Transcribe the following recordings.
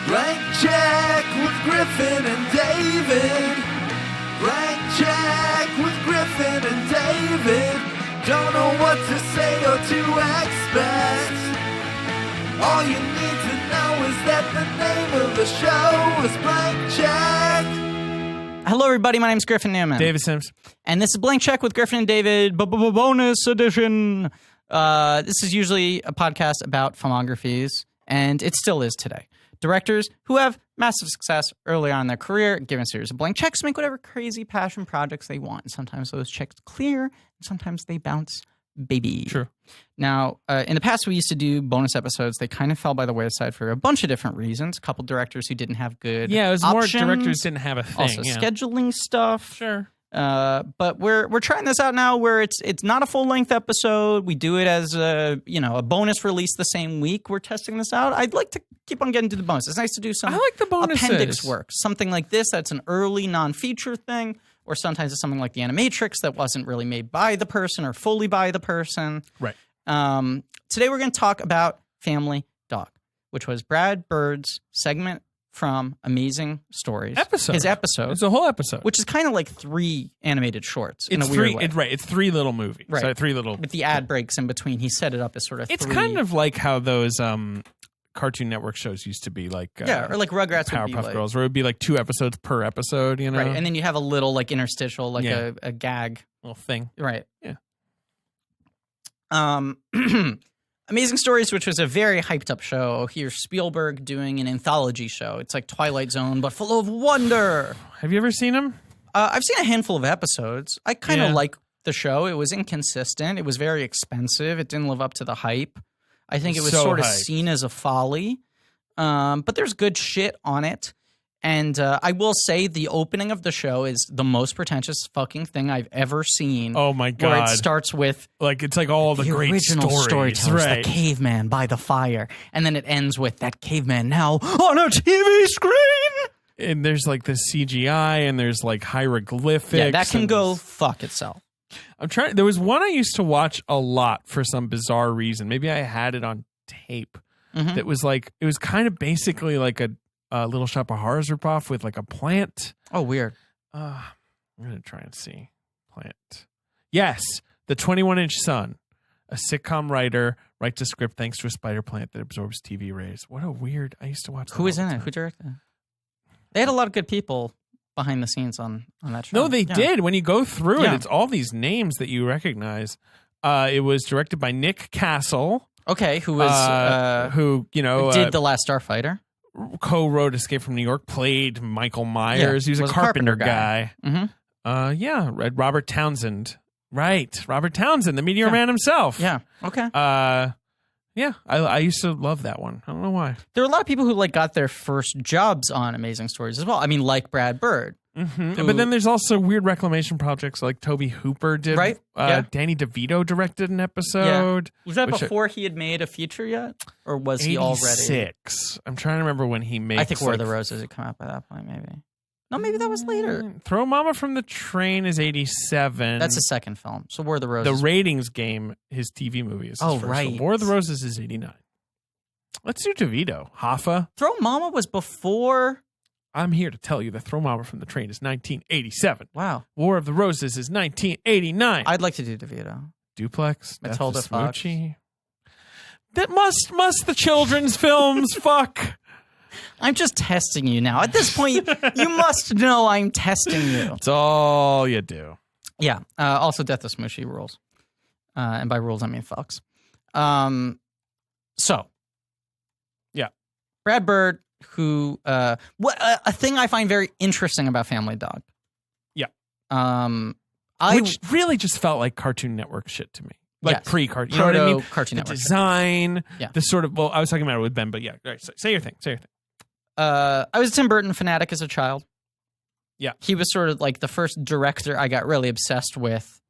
Blank check with Griffin and David. Blank check with Griffin and David. Don't know what to say or to expect. All you need to know is that the name of the show is Blank Check. Hello, everybody. My name's Griffin Newman. David Sims. And this is Blank Check with Griffin and David, bonus edition. This is usually a podcast about filmographies, and it still is today. Directors who have massive success early on in their career, given a series of blank checks, make whatever crazy passion projects they want. And sometimes those checks clear, and sometimes they bounce, baby. Sure. Now, in the past, we used to do bonus episodes. They kind of fell by the wayside for a bunch of different reasons. A couple directors who didn't have good Yeah, it was options, more directors didn't have a thing. also scheduling stuff. Sure. But we're trying this out now where it's not a full-length episode. We do it as a bonus release the same week. We're testing this out. I'd like to keep on getting to the bonus. It's nice to do some I like the bonuses. appendix work. Something like this that's an early non-feature thing, or sometimes it's something like the Animatrix that wasn't really made by the person or fully by the person. Right. Today we're going to talk about Family Dog, which was Brad Bird's segment from Amazing Stories. His episode. It's a whole episode. Which is kind of like 3 animated shorts in a weird way. It's 3 little movies. Right. So 3 little. With the ad breaks in between, he set it up as sort of It's 3. kind of like how those Cartoon Network shows used to be, like or like Rugrats would be Powerpuff like, Girls, where it would be like 2 episodes per episode, you know? Right, and then you have a little like interstitial, like a gag. Little thing. Right. Yeah. Amazing Stories, which was a very hyped up show. Here's Spielberg doing an anthology show. It's like Twilight Zone, but full of wonder. Have you ever seen them? I've seen a handful of episodes. I kind of like the show. It was inconsistent. It was very expensive. It didn't live up to the hype. I think it was sort of seen as a folly. But there's good shit on it. And I will say the opening of the show is the most pretentious fucking thing I've ever seen. Oh my God. Where it starts with it's like all the great original stories. storytellers, Right. the caveman by the fire. And then it ends with that caveman now on a TV screen. And there's like the CGI and there's like hieroglyphics. Yeah, that can go fuck itself. There was one I used to watch a lot for some bizarre reason. Maybe I had it on tape. Mm-hmm. That was like, it was kind of basically like a Little Shop of Horrors ripoff with like a plant. Oh, weird. I'm going to try and see. Plant. Yes. The 21-inch Sun. A sitcom writer writes a script thanks to a spider plant that absorbs TV rays. What a weird. I used to watch that. Who was in it? Who directed it? They had a lot of good people behind the scenes on that show. No, they did. When you go through it, it's all these names that you recognize. It was directed by Nick Castle. Okay, who was who did The Last Starfighter. Co-wrote Escape from New York, played Michael Myers. He was a carpenter guy. Mm-hmm. Read Robert Townsend. Right. Robert Townsend, the Meteor Man himself. Yeah. Okay. I used to love that one. I don't know why. There were a lot of people who got their first jobs on Amazing Stories as well. I mean, like Brad Bird. Mm-hmm. But then there's also weird reclamation projects like Toby Hooper did. Right. Danny DeVito directed an episode. Yeah. Was that before he had made a feature yet? Or was he already? 86. I'm trying to remember when he made. I think War of the Roses had come out by that point, maybe. No, maybe that was later. Throw Mama from the Train is 87. That's a second film. So War of the Roses. The Ratings Game, his TV movie, is his first. Right. So War of the Roses is 89. Let's do DeVito. Hoffa. Throw Mama was before. I'm here to tell you that Throw Mama from the Train is 1987. Wow. War of the Roses is 1989. I'd like to do DeVito. Duplex. Matilda Fox. That must the children's films. Fuck. I'm just testing you now. At this point, you must know I'm testing you. It's all you do. Yeah. Also, Death of Smooshy rules. And by rules, I mean fucks. So. Yeah. Brad Bird, who... a thing I find very interesting about Family Dog. Yeah. Which really just felt like Cartoon Network shit to me. Like pre-cartoon. You know what I mean? Cartoon the Network. Design. Yeah. The sort of... Well, I was talking about it with Ben, but yeah. All right, say your thing. I was a Tim Burton fanatic as a child. Yeah. He was sort of like the first director I got really obsessed with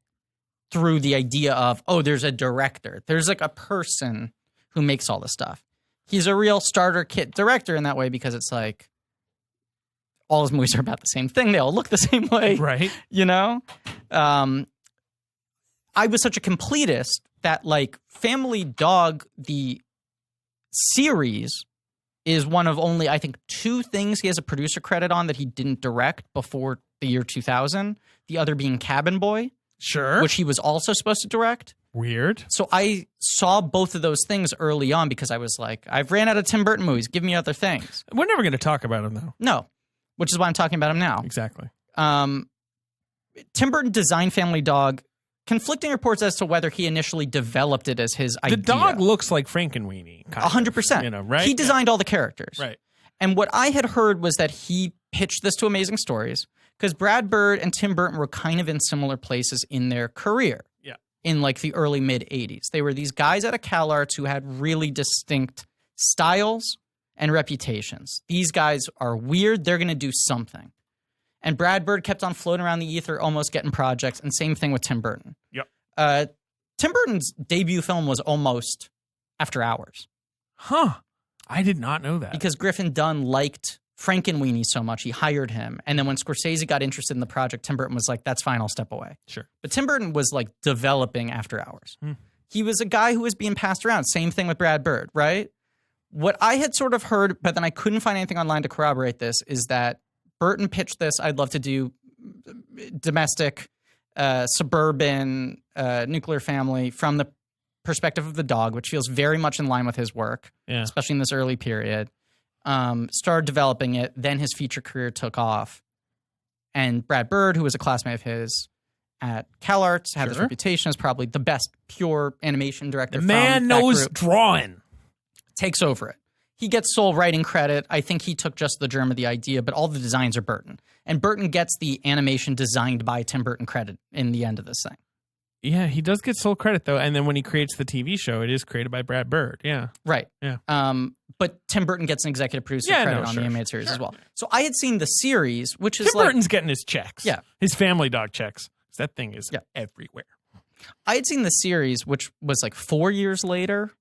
through the idea of, there's a director. There's like a person who makes all this stuff. He's a real starter kit director in that way because it's like all his movies are about the same thing. They all look the same way. Right. You know? I was such a completist that like Family Dog, the series, is one of only, I think, 2 things he has a producer credit on that he didn't direct before the year 2000. The other being Cabin Boy, Sure. which he was also supposed to direct. Weird. So I saw both of those things early on because I was like, I've ran out of Tim Burton movies. Give me other things. We're never going to talk about him, though. No, which is why I'm talking about him now. Exactly. Tim Burton designed Family Dog. Conflicting reports as to whether he initially developed it as his idea. The dog looks like Frankenweenie. 100%. You know, right? He designed all the characters. Right. And what I had heard was that he pitched this to Amazing Stories because Brad Bird and Tim Burton were kind of in similar places in their career. Yeah. In like the early mid-'80s. They were these guys out of CalArts who had really distinct styles and reputations. These guys are weird. They're going to do something. And Brad Bird kept on floating around the ether, almost getting projects. And same thing with Tim Burton. Yep. Tim Burton's debut film was almost After Hours. Huh. I did not know that. Because Griffin Dunn liked Frankenweenie so much, he hired him. And then when Scorsese got interested in the project, Tim Burton was like, that's fine, I'll step away. Sure. But Tim Burton was like developing After Hours. He was a guy who was being passed around. Same thing with Brad Bird, right? What I had sort of heard, but then I couldn't find anything online to corroborate this, is that Burton pitched this, I'd love to do domestic, suburban, nuclear family from the perspective of the dog, which feels very much in line with his work, especially in this early period. Started developing it, then his feature career took off. And Brad Bird, who was a classmate of his at CalArts, had this reputation as probably the best pure animation director. The man knows drawing. Takes over it. He gets sole writing credit. I think he took just the germ of the idea, but all the designs are Burton. And Burton gets the animation designed by Tim Burton credit in the end of this thing. Yeah, he does get sole credit, though. And then when he creates the TV show, it is created by Brad Bird. Yeah. Right. Yeah. But Tim Burton gets an executive producer credit on the animated series as well. So I had seen the series, which is Tim Burton's getting his checks. Yeah. His Family Dog checks. That thing is everywhere. I had seen the series, which was like 4 years later.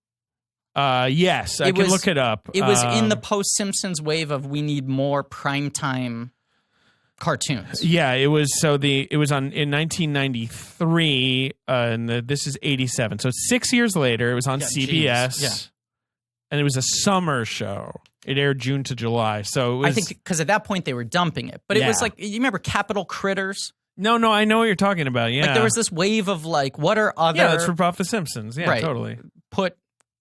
Yes, I can look it up. It was in the post-Simpsons wave of we need more primetime cartoons. Yeah, it was. It was in 1993, and this is 87. So 6 years later, it was on CBS, and it was a summer show. It aired June to July. So it was, I think because at that point they were dumping it, but it was like, you remember Capital Critters? No, I know what you're talking about. Yeah, like there was this wave of like, what are other? Yeah, let's rip off the Simpsons. Yeah, right. Totally. Put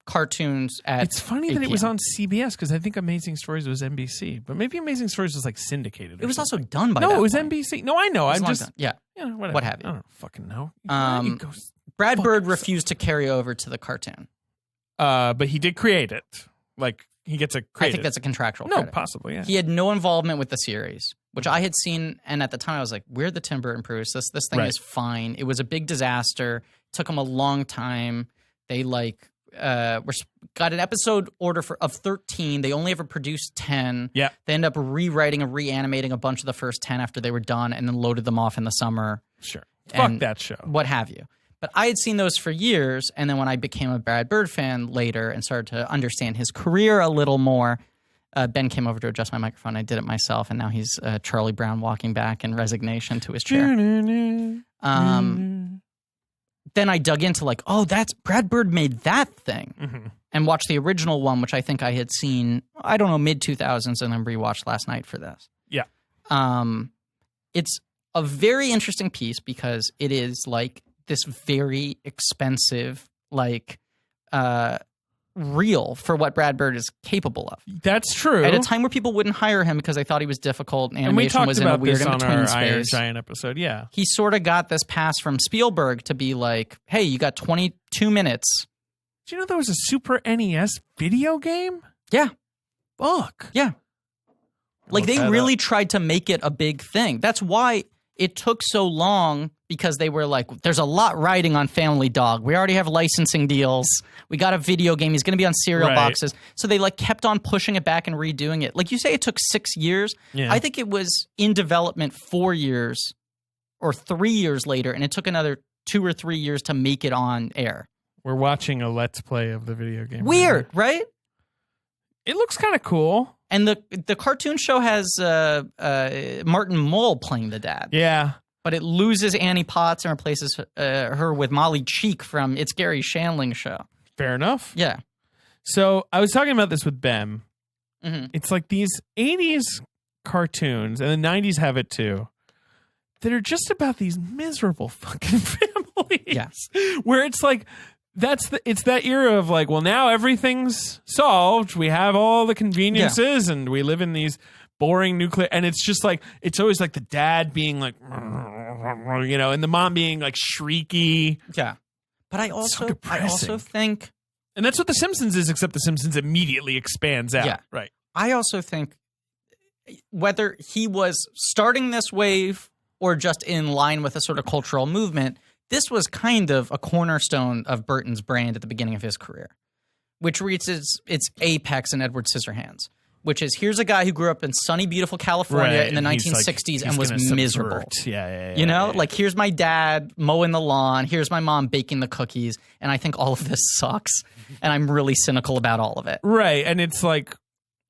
cartoons at. It's funny 8 that it was p.m. on CBS because I think Amazing Stories was NBC, but maybe Amazing Stories was like syndicated. It was something. also done by. No, that it was point. NBC. No, I know. I'm just done. Yeah. Whatever. What have you? I don't fucking know. Brad Bird refused to carry over to the cartoon. But he did create it. Like he gets a credit. I think that's a contractual. No, credit. possibly. Yeah. He had no involvement with the series, which I had seen, and at the time I was like, "We're the Tim Burton producers. This thing is fine." It was a big disaster. Took them a long time. They got an episode order of 13. They only ever produced 10. Yeah. They ended up rewriting and reanimating a bunch of the first 10 after they were done, and then loaded them off in the summer. Sure. Fuck that show. What have you. But I had seen those for years, and then when I became a Brad Bird fan later and started to understand his career a little more, Ben came over to adjust my microphone. I did it myself, and now he's Charlie Brown walking back in resignation to his chair. Then I dug into like, oh, that's Brad Bird made that thing, and watched the original one, which I think I had seen, I don't know, mid-2000s, and then rewatched last night for this. Yeah. It's a very interesting piece because it is like this very expensive, like, reel for what Brad Bird is capable of. That's true. At a time where people wouldn't hire him because they thought he was difficult and animation was in a weird in-between space. Iron Giant episode, yeah. He sort of got this pass from Spielberg to be like, hey, you got 22 minutes. Do you know there was a Super NES video game? Yeah. Fuck. Yeah. Like they really tried to make it a big thing. That's why it took so long, because they were like, there's a lot riding on Family Dog. We already have licensing deals. We got a video game. He's going to be on cereal boxes. So they like kept on pushing it back and redoing it. Like you say, it took 6 years. Yeah. I think it was in development 4 years or 3 years later, and it took another 2 or 3 years to make it on air. We're watching a Let's Play of the video game. Weird, right? It looks kind of cool. And the cartoon show has Martin Mull playing the dad. Yeah. But it loses Annie Potts and replaces her with Molly Cheek from It's Gary Shandling's show. Fair enough. Yeah. So I was talking about this with Ben, Mm-hmm. It's like these 80s cartoons, and the 90s have it too, that are just about these miserable fucking families. Yes. Where it's like, it's that era of like, well, now everything's solved. We have all the conveniences and we live in these boring nuclear, and it's just like, it's always like the dad being like, you know, and the mom being like shrieky. Yeah. But I also think, and that's what The Simpsons is, except The Simpsons immediately expands out. Yeah. Right. I also think whether he was starting this wave or just in line with a sort of cultural movement, this was kind of a cornerstone of Burton's brand at the beginning of his career, which reaches its apex in Edward Scissorhands, which is, here's a guy who grew up in sunny, beautiful California in the 1960s and was miserable. Yeah. You know, like, here's my dad mowing the lawn, here's my mom baking the cookies, and I think all of this sucks, and I'm really cynical about all of it. Right, and it's like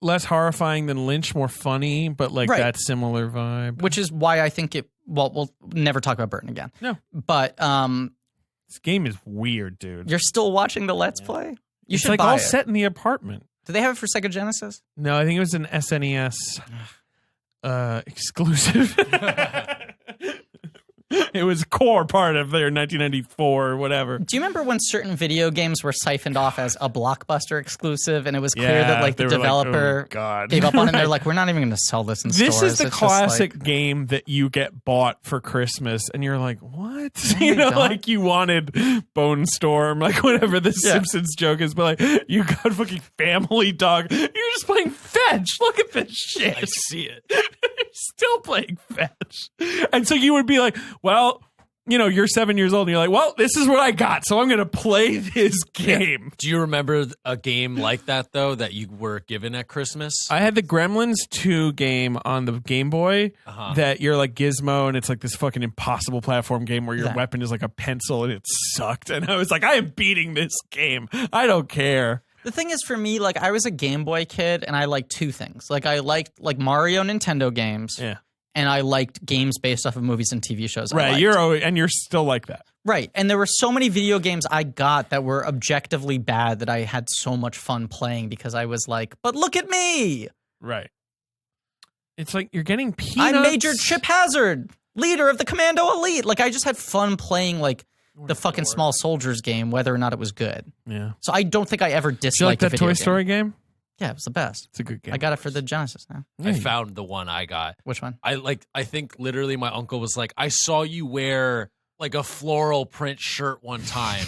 less horrifying than Lynch, more funny, but like that similar vibe. Which is why I think we'll never talk about Burton again. No. But this game is weird, dude. you're still watching the Let's Play? You should like buy all it. set in the apartment. Do they have it for Sega Genesis? No, I think it was an SNES exclusive. It was a core part of their 1994 or whatever. Do you remember when certain video games were siphoned off as a Blockbuster exclusive, and it was clear that like the developer gave up on it, and they're like, we're not even going to sell this in stores. This is the It's classic just like, game that you get bought for Christmas, and you're like, what? Oh You know, God. like you wanted Bone Storm, like whatever the Simpsons joke is, but like, you got fucking Family Dog. You're just playing fetch. Look at this shit. I see it. You're still playing fetch. And so you would be like, well, you know, you're 7 years old and you're like, well, this is what I got, so I'm going to play this game. Do you remember a game like that, though, that you were given at Christmas? I had the Gremlins 2 game on the Game Boy that you're like Gizmo, and it's like this fucking impossible platform game where your weapon is like a pencil, and it sucked. And I was like, I am beating this game. I don't care. The thing is, for me, like, I was a Game Boy kid, and I liked two things. Like, I liked like Mario Nintendo games. Yeah. And I liked games based off of movies and TV shows. Right, you're still like that. Right, and there were so many video games I got that were objectively bad that I had so much fun playing because I was like, but look at me! Right. It's like you're getting peanuts. I'm Major Chip Hazard, leader of the Commando Elite. Like, I just had fun playing like the fucking Small Soldiers game, whether or not it was good. Yeah. So I don't think I ever disliked Do you like that a video Toy Story game? Yeah, it was the best. It's a good game. I got it for the Genesis now. I found the one I got. Which one? I think literally my uncle was like, I saw you wear like a floral print shirt one time.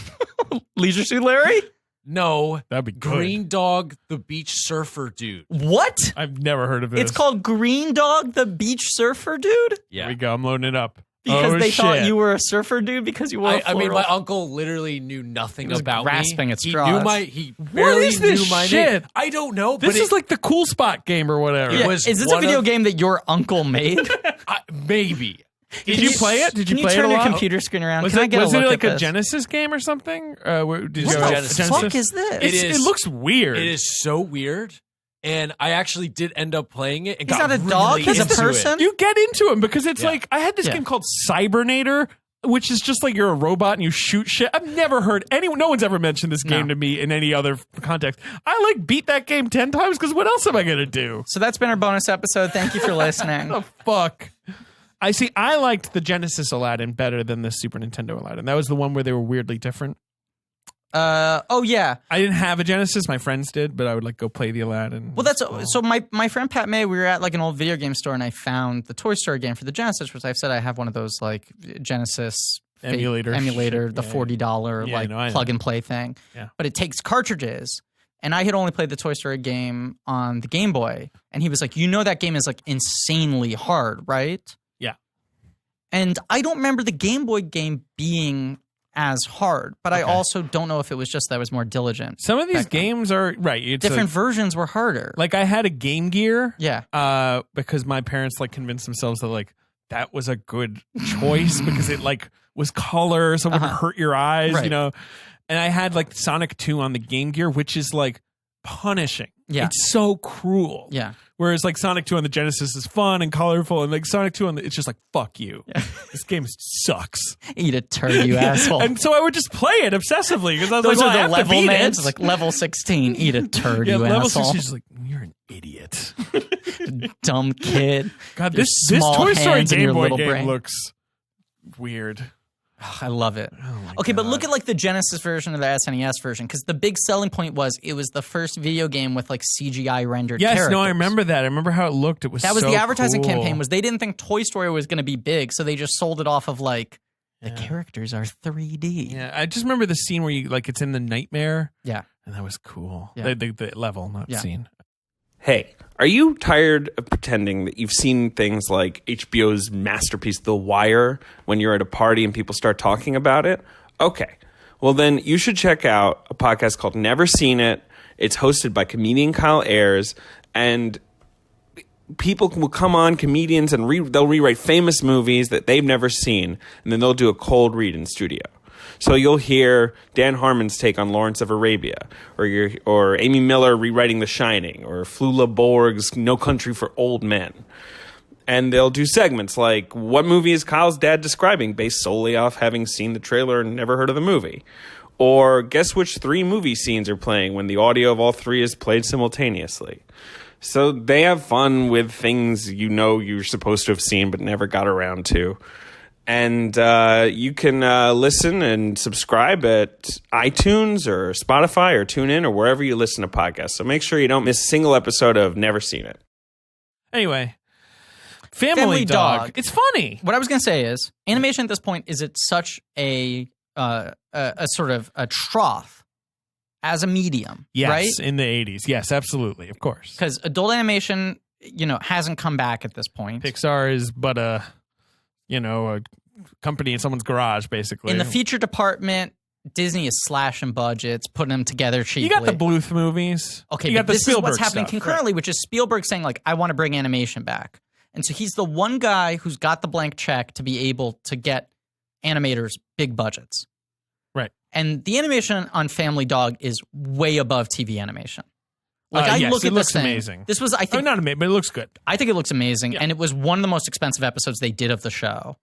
Leisure Suit Larry? No. That'd be good. Green Dog, the beach surfer dude. What? I've never heard of this. It's called Green Dog, the beach surfer dude? Yeah. Here we go. I'm loading it up. Because they thought you were a surfer dude because you wore a I mean, floral- my uncle literally knew nothing was about grasping me. at He straws. knew he barely is this knew my shit? name. I don't know. This but is like the Cool Spot game or whatever. It Yeah, was is this a one video of- game that your uncle made? maybe. Did you play it? Did you Can play you turn it a your lot? computer screen around? Was Can I it, get was a it look like at a this? Genesis game or something? Did you What go the Genesis? fuck is this? It looks weird. It is so weird. And I actually did end up playing it. And He's got not a dog, really he's a into person? It. You get into him because it's Yeah. like, I had this Yeah. game called Cybernator, which is just like you're a robot and you shoot shit. I've never heard no one's ever mentioned this game No. to me in any other context. I like beat that game 10 times because what else am I going to do? So that's been our bonus episode. Thank you for listening. The fuck? I liked the Genesis Aladdin better than the Super Nintendo Aladdin. That was the one where they were weirdly different. Oh yeah. I didn't have a Genesis. My friends did, but I would like go play the Aladdin. Well, that's so. My friend Pat May, we were at like an old video game store, and I found the Toy Story game for the Genesis, which I've said I have one of those like Genesis Emulator, the $40 Yeah, I know. plug and play thing. Yeah. But it takes cartridges, and I had only played the Toy Story game on the Game Boy, and he was like, that game is like insanely hard, right? Yeah. And I don't remember the Game Boy game being as hard, but I also don't know if it was just that I was more diligent. Some of these back then. games are right. It's Different versions were harder. like I had a Game Gear. Yeah. Because my parents like convinced themselves that like that was a good choice because it like was color, so it wouldn't hurt your eyes, Right. you know. And I had like Sonic 2 on the Game Gear, which is like punishing. Yeah. It's so cruel. Yeah. Whereas like Sonic 2 on the Genesis is fun and colorful, and like Sonic 2 on it's just like fuck you. Yeah. This game sucks. Eat a turd, you asshole. And so I would just play it obsessively because I was Those like, are well, I the have to level beat names. it. It's like level 16. Eat a turd, Yeah, you level asshole. 6 is like you're an idiot. Dumb kid. God, There's this small Toy Story hands in Game your Boy little game brain. looks weird. I love it. Oh my Okay, but God. look at like the Genesis version of the SNES version, because the big selling point was it was the first video game with like CGI rendered Yes, characters. no, I remember that. I remember how it looked. It was That was so the advertising cool. campaign. Was they didn't think Toy Story was going to be big, so they just sold it off of like the characters are 3D. Yeah, I just remember the scene where you like it's in the nightmare. Yeah. And that was cool. Yeah. The level, not Yeah. scene. Hey, are you tired of pretending that you've seen things like HBO's masterpiece, The Wire, when you're at a party and people start talking about it? Okay. Well, then you should check out a podcast called Never Seen It. It's hosted by comedian Kyle Ayers, and people will come on, comedians, and they'll rewrite famous movies that they've never seen, and then they'll do a cold read in studio. So you'll hear Dan Harmon's take on Lawrence of Arabia, or Amy Miller rewriting The Shining, or Flula Borg's No Country for Old Men. And they'll do segments like, what movie is Kyle's dad describing, based solely off having seen the trailer and never heard of the movie? Or guess which 3 movie scenes are playing when the audio of all 3 is played simultaneously. So they have fun with things you know you're supposed to have seen but never got around to. And you can listen and subscribe at iTunes or Spotify or TuneIn or wherever you listen to podcasts. So make sure you don't miss a single episode of Never Seen It. Anyway, Family Dog. It's funny. What I was going to say is, animation at this point is at such a sort of a trough as a medium, Yes, right? in the 80s. Yes, absolutely. Of course. Because adult animation, hasn't come back at this point. Pixar is but a company in someone's garage, basically. In the feature department, Disney is slashing budgets, putting them together cheaply. You got the Bluth movies. Okay, you got but the this Spielberg is what's happening stuff, concurrently, which is Spielberg saying, like, I want to bring animation back. And so he's the one guy who's got the blank check to be able to get animators big budgets. Right. And the animation on Family Dog is way above TV animation. Like, I yes, look it at looks this thing. amazing. This was, I think, not amazing, but it looks good. I think it looks amazing. Yeah. And it was one of the most expensive episodes they did of the show.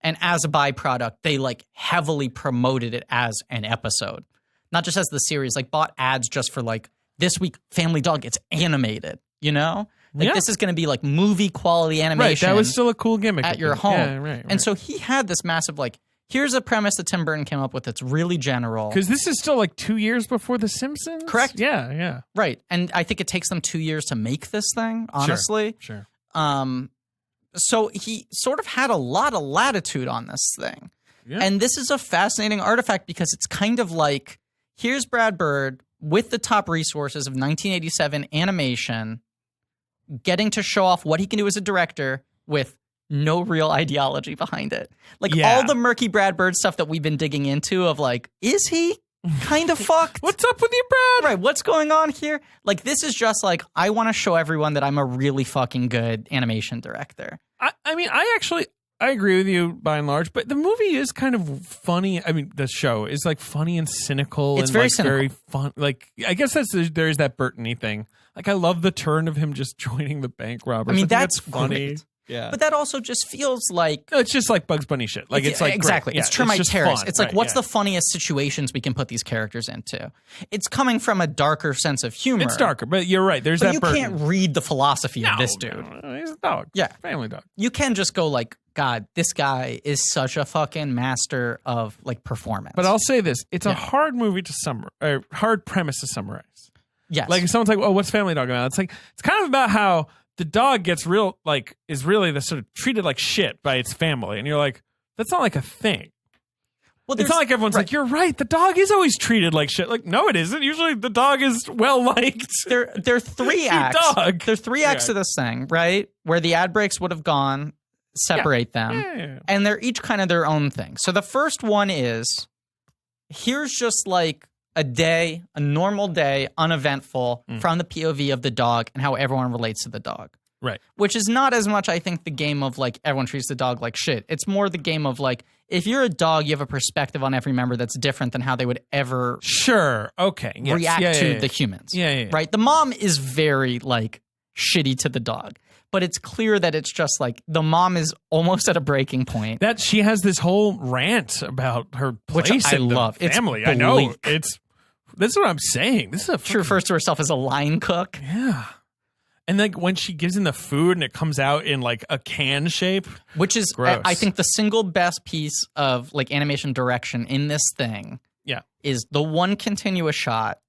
And as a byproduct, they like heavily promoted it as an episode, not just as the series, like bought ads just for like, this week Family Dog gets animated, Like this is going to be like movie quality animation. Right, that was still a cool gimmick. at your home. Yeah, right. And so he had this massive like, here's a premise that Tim Burton came up with that's really general. Because this is still like 2 years before The Simpsons? Correct. Yeah. Right. And I think it takes them 2 years to make this thing, honestly. Sure. So he sort of had a lot of latitude on this thing. Yeah. And this is a fascinating artifact because it's kind of like, here's Brad Bird with the top resources of 1987 animation, getting to show off what he can do as a director with no real ideology behind it. Like all the murky Brad Bird stuff that we've been digging into of like, is he kind of fucked? What's up with you, Brad? Right, what's going on here? Like, this is just like, I want to show everyone that I'm a really fucking good animation director. I mean, I agree with you by and large, but the movie is kind of funny. I mean, the show is like funny and cynical. It's and very like cynical. very fun. Like, I guess there's that Burton-y thing. Like, I love the turn of him just joining the bank robbers. I mean, think that's funny. great. Yeah. But that also just feels like... No, it's just like Bugs Bunny shit. Like, it's like... exactly. Great. It's Yeah, Termite just Terrace. fun. It's like, Right, what's yeah. the funniest situations we can put these characters into? It's coming from a darker sense of humor. It's darker, but you're right. There's But that you Burton. can't read the philosophy of this dude. No, he's a dog. Yeah. Family dog. You can just go like, God, this guy is such a fucking master of like performance. But I'll say this. It's a hard movie to summarize, hard premise to summarize. yes. Like if someone's like, "Oh, what's Family Dog about?" It's like it's kind of about how the dog gets real, like is really the sort of treated like shit by its family, and you're like, that's not like a thing. well, It's not like everyone's like, "You're right, the dog is always treated like shit." Like, no, it isn't. Usually, the dog is well liked. there are three It's your acts. dog. There's 3 acts to this thing, right? Where the ad breaks would have gone, separate them. Yeah. And they're each kind of their own thing. So the first one is, here's just like a normal day, uneventful, from the POV of the dog and how everyone relates to the dog. Right. Which is not as much, I think, the game of like everyone treats the dog like shit. It's more the game of like, if you're a dog, you have a perspective on every member that's different than how they would ever Sure. Okay. Yes. react to the humans. Yeah. Right? The mom is very like shitty to the dog. But it's clear that it's just like the mom is almost at a breaking point. That she has this whole rant about her Which place I in the love. It's family. I know. bleak. That's what I'm saying. This is a She refers to herself as a line cook. Yeah. And like when she gives him the food and it comes out in like a can shape, which is, gross. I think, the single best piece of like animation direction in this thing. Yeah. Is the one continuous shot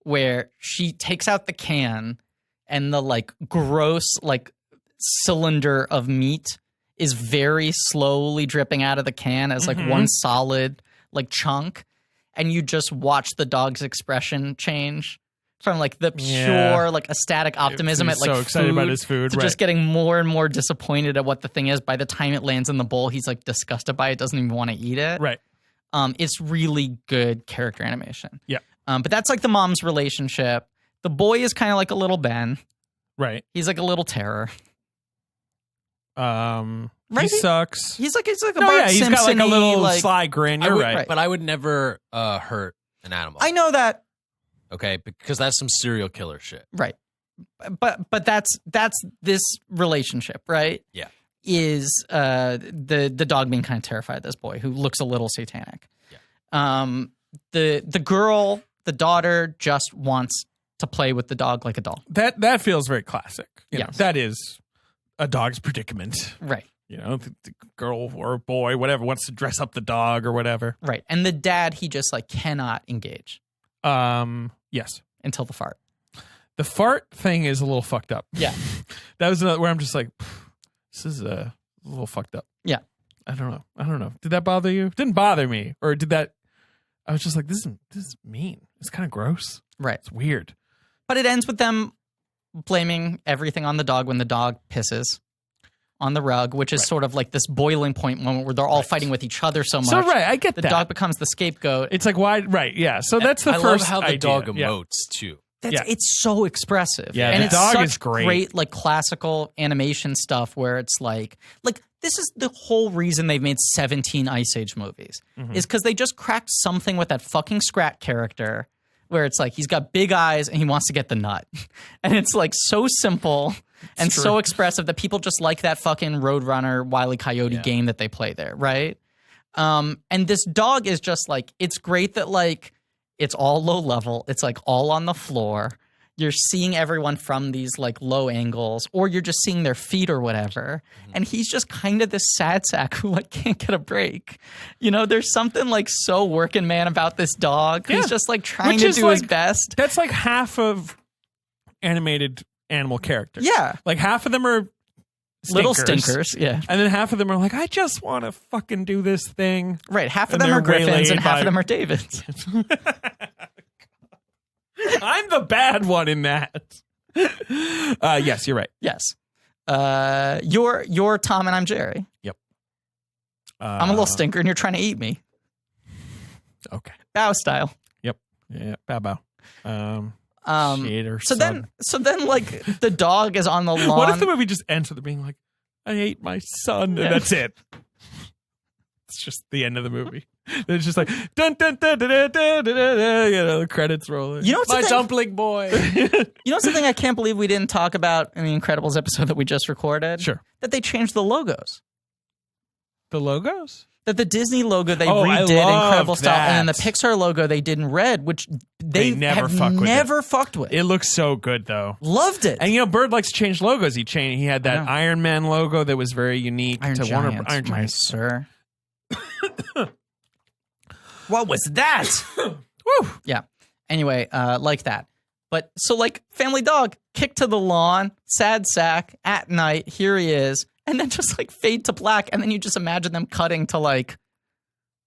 where she takes out the can and the like gross like cylinder of meat is very slowly dripping out of the can as like one solid like chunk, and you just watch the dog's expression change from like the pure like ecstatic optimism at like so excited about his food to just getting more and more disappointed at what the thing is. By the time it lands in the bowl, he's like disgusted by it, doesn't even want to eat it. Right. It's really good character animation. Yeah. But that's like the mom's relationship. The boy is kind of like a little Ben. Right. He's like a little terror. Right? He He- sucks. He's like a No, Bart yeah, he's got like a Simpson-y, little like, sly grin. You're right. But I would never hurt an animal. I know that. Okay, because that's some serial killer shit. Right. But that's this relationship, right? Yeah. Is the dog being kind of terrified of this boy who looks a little satanic. Yeah. The girl, the daughter, just wants to play with the dog like a doll. That feels very classic. You know, Yes. that is a dog's predicament. Right. You know, the girl or boy, whatever, wants to dress up the dog or whatever. Right. And the dad, he just like cannot engage Yes. until the fart. The fart thing is a little fucked up. Yeah. That was another where I'm just like, this is a little fucked up. Yeah. I don't know. Did that bother you? Didn't bother me. Or did that? I was just like, this is mean. It's kind of gross. Right. It's weird. But it ends with them blaming everything on the dog when the dog pisses on the rug, which is sort of like this boiling point moment where they're all fighting with each other so much. So right, I get the that. dog becomes the scapegoat. It's like why? Right. Yeah. So that's the I first. love how the idea. dog Yeah. emotes too. It's so expressive. Yeah, and the it's dog such is great. like classical animation stuff where it's like this is the whole reason they've made 17 Ice Age movies is because they just cracked something with that fucking Scrat character where it's like he's got big eyes and he wants to get the nut. And it's like so simple and so expressive that people just like that fucking Roadrunner Wile E. Coyote game that they play there, right? And this dog is just like, it's great that like it's all low level. It's like all on the floor. You're seeing everyone from these like low angles, or you're just seeing their feet or whatever. And he's just kind of this sad sack who like can't get a break. You know, there's something like so working man about this dog. Yeah. He's just like trying Which to is, do his like, best. That's like half of animated animal characters. Yeah. Like half of them are Little stinkers. Yeah. And then half of them are like, I just want to fucking do this thing. Right. Half of And them they're are Griffins waylaid and half by- of them are Davids. I'm the bad one in that. Yes, you're right. Yes. You're Tom and I'm Jerry. Yep. I'm a little stinker and you're trying to eat me. Okay. Bow style. Yep. Yeah. Bow bow. Shade or So sun. then like the dog is on the lawn. What if the movie just ends with it being like, I ate my son, Yeah. and that's it? It's just the end of the movie. It's just like dun dun dun dun dun dun dun, dun, you know, the credits rolling. You know what's My the thing? dumpling boy. You know what's the thing I can't believe we didn't talk about in the Incredibles episode that we just recorded? Sure. That they changed the logos. The logos? That the Disney logo they Oh, I redid in loved Incredible style, and then the that. Pixar logo they did in red, which they never have fuck with never fucked with. It looks so good though. Loved it. And you know, Bird likes to change logos. He had that know. Iron Man logo that was very unique Iron to Giant, Iron my Giant. sir. What was that? Woo! Yeah. Anyway, like that. But so like Family Dog, kicked to the lawn, sad sack, at night, here he is, and then just like fade to black, and then you just imagine them cutting to like,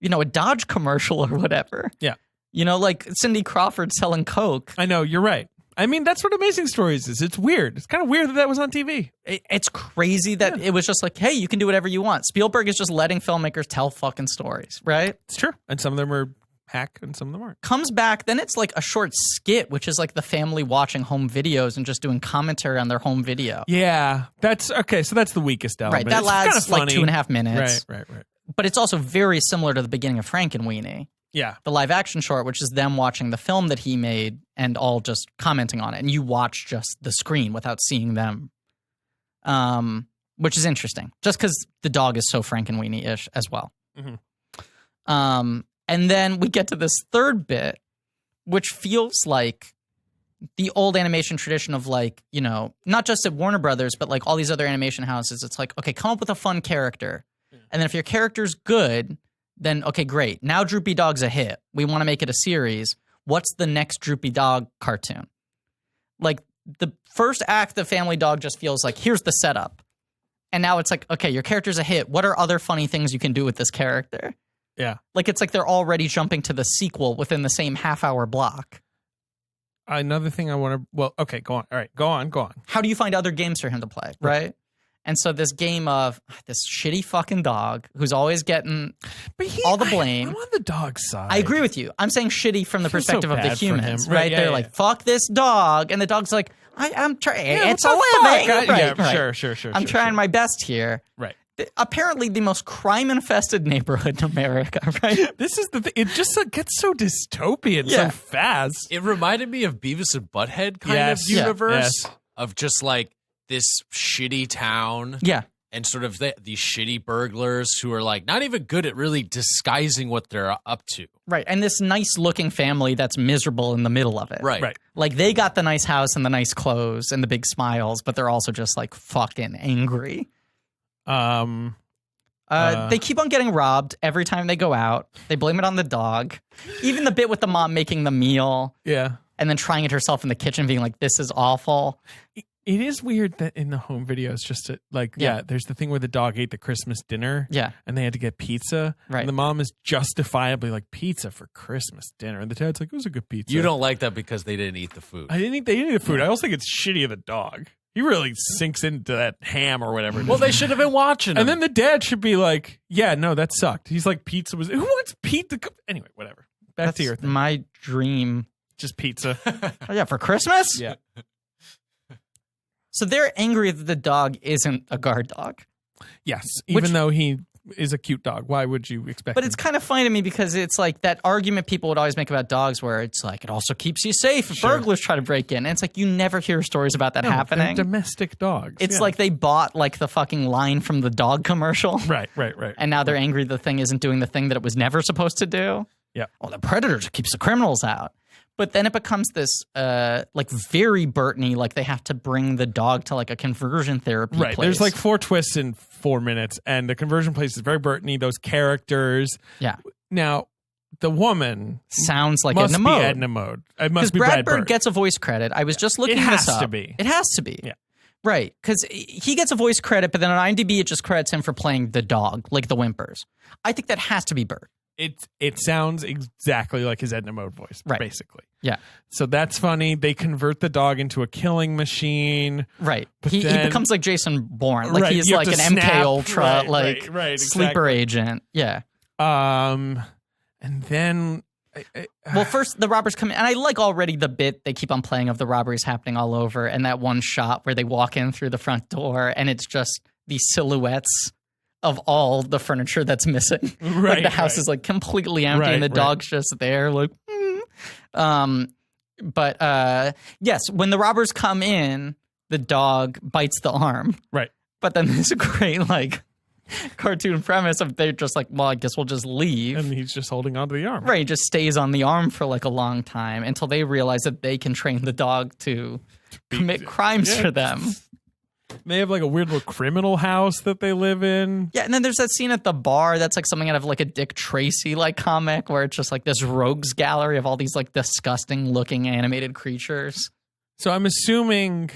you know, a Dodge commercial or whatever. Yeah. You know, like Cindy Crawford selling Coke. I know, you're right. I mean, that's what Amazing Stories is. It's weird. It's kind of weird that was on TV. It's crazy that it was just like, hey, you can do whatever you want. Spielberg is just letting filmmakers tell fucking stories, right? It's true. And some of them are hack and some of them aren't. Comes back, then it's like a short skit, which is like the family watching home videos and just doing commentary on their home video. Yeah. That's okay. So that's the weakest element. Right, that It's lasts kinda like funny. 2.5 minutes. Right. But it's also very similar to the beginning of Frankenweenie, Yeah. the live action short, which is them watching the film that he made and all just commenting on it. And you watch just the screen without seeing them, which is interesting, just because the dog is so Frankenweenie-ish as well. Mhm. And then we get to this third bit, which feels like the old animation tradition of like, you know, not just at Warner Brothers, but like all these other animation houses. It's like, okay, come up with a fun character. And then if your character's good, then okay, great. Now Droopy Dog's a hit. We want to make it a series. What's the next Droopy Dog cartoon? Like the first act of Family Dog just feels like, here's the setup. And now it's like, okay, your character's a hit. What are other funny things you can do with this character? Yeah. Like it's like they're already jumping to the sequel within the same half-hour block. Another thing I want to... Well, okay, go on. All right, go on. How do you find other games for him to play, right? And so this game of this shitty fucking dog who's always getting all the blame. I'm on the dog's side. I agree with you. I'm saying shitty from the I feel so perspective of the bad for him. humans, Right, right? yeah, They're yeah. like, fuck this dog. And the dog's like, I'm trying. Yeah, It's a what the living. fuck? Right, Yeah, right. sure. I'm trying my best here. Right. Apparently the most crime-infested neighborhood in America, right? This is the thing. It just gets so dystopian so fast. It reminded me of Beavis and Butthead kind Yes. of Yeah. universe Yes. of just like this shitty town Yeah. and sort of these shitty burglars who are like not even good at really disguising what they're up to. Right. And this nice-looking family that's miserable in the middle of it. Right. Like, they got the nice house and the nice clothes and the big smiles, but they're also just, like, fucking angry. They keep on getting robbed every time they go out. They blame it on the dog. Even the bit with the mom making the meal Yeah. and then trying it herself in the kitchen, being like, this is awful. It is weird that in the home videos, just to, like, there's the thing where the dog ate the Christmas dinner. Yeah. And they had to get pizza. Right. And the mom is justifiably like, pizza for Christmas dinner. And the dad's like, it was a good pizza. You don't like that because they didn't eat the food. I didn't think they didn't eat the food. I also think it's shitty of the dog. He really sinks into that ham or whatever. Well, they should have been watching And them. then the dad should be like, yeah, no, that sucked. He's like, pizza was... Who wants pizza? Anyway, whatever. Back to your thing. My dream. Just pizza. Oh, yeah, for Christmas? Yeah. So they're angry that the dog isn't a guard dog. Yes. Which- Even though he is a cute dog. Why would you expect But him? it's kind of funny to me because it's like that argument people would always make about dogs where it's like, it also keeps you safe if Sure. burglars try to break in. And it's like, you never hear stories about that No, happening. they're domestic dogs. It's Yeah. like they bought like the fucking line from the dog commercial. Right. And now they're angry the thing isn't doing the thing that it was never supposed to do. Yeah. Well, the predator keeps the criminals out. But then it becomes this like very Burton-y, like they have to bring the dog to like a conversion therapy Right. place. There's like 4 twists in 4 minutes, and the conversion place is very Burton-y. Those characters. Yeah. Now, the woman Sounds like must Edna be Mode. Edna Mode. It Because must be Brad Bird. Bird gets a voice credit. I was just looking It has this up. to be. It has to be. Yeah. Right. Because he gets a voice credit, but then on IMDb it just credits him for playing the dog, like the whimpers. I think that has to be Bird. It sounds exactly like his Edna Mode voice, Right. basically. Yeah. So that's funny. They convert the dog into a killing machine. Right. But He then- becomes like Jason Bourne. Like Right, he's you have like to an MK snap. Ultra, like Right, sleeper exactly. agent. Yeah. And then Well, first the robbers come in, and I like already the bit they keep on playing of the robberies happening all over, and that one shot where they walk in through the front door, and it's just these silhouettes of all the furniture that's missing. Like Right, the house right. is like completely empty, Right, and the right. dog's just there, like. But yes, when the robbers come in, the dog bites the arm. right. But then there's a great like cartoon premise of they're just like, well, I guess we'll just leave. And he's just holding onto the arm. Right, he just stays on the arm for like a long time until they realize that they can train the dog to commit crimes Yeah. for them. They have like a weird little criminal house that they live in. Yeah, and then there's that scene at the bar that's like something out of like a Dick Tracy like comic where it's just like this rogues gallery of all these like disgusting looking animated creatures. So I'm assuming